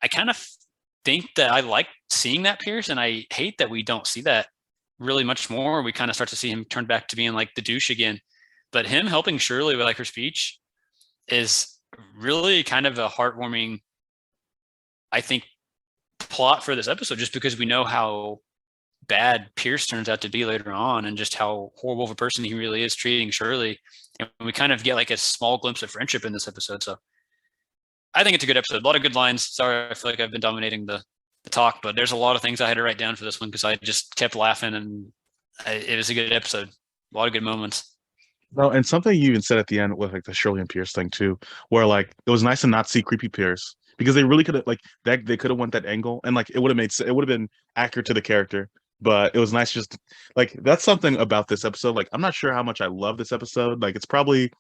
I kind of think that I like seeing that Pierce, and I hate that we don't see that really much more. We kind of start to see him turn back to being like the douche again. But him helping Shirley with like her speech is really kind of a heartwarming, I think, plot for this episode, just because we know how bad Pierce turns out to be later on and just how horrible of a person he really is treating Shirley. And we kind of get like a small glimpse of friendship in this episode. So I think it's a good episode. A lot of good lines. Sorry, I feel like I've been dominating the talk, but there's a lot of things I had to write down for this one because I just kept laughing, and it was a good episode. A lot of good moments. No, and something you even said at the end with like the Shirley and Pierce thing too, where like it was nice to not see creepy Pierce because they really could have like that they could have went that angle and like it would have it would have been accurate to the character. But it was nice just like that's something about this episode. Like I'm not sure how much I love this episode. Like it's probably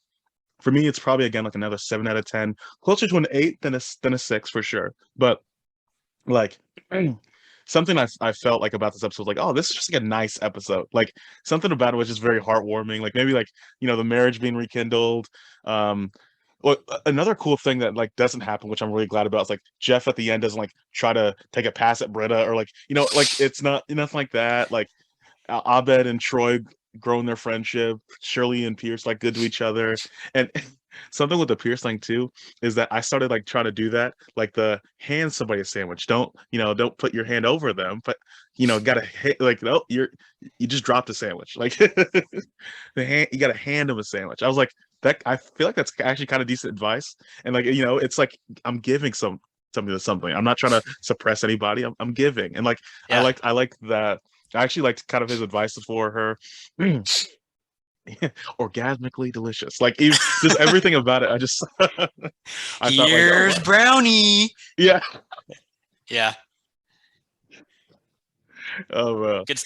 for me, it's probably again like another 7 out of 10, closer to an 8 than a 6 for sure. But like something I felt like about this episode was like, oh, this is just like a nice episode. Like something about it was just very heartwarming. Like maybe like the marriage being rekindled. Um, well, another cool thing that like doesn't happen, which I'm really glad about, is like Jeff at the end doesn't like try to take a pass at Britta or like like it's not nothing like that. Like Abed and Troy growing their friendship. Shirley and Pierce like good to each other, and something with the Pierce thing too is that I started like trying to do that, like the hand somebody a sandwich. Don't put your hand over them, but gotta like no, you just dropped a sandwich. Like the hand, you gotta hand them a sandwich. I was like that. I feel like that's actually kind of decent advice, and like it's like I'm giving something to something. I'm not trying to suppress anybody. I'm giving, and like Yeah. I liked that. I actually liked kind of his advice for her. Orgasmically delicious. Like even just everything about it. I just I thought like, oh Here's wow. Brownie. Yeah. Yeah. Oh wow. Good stuff.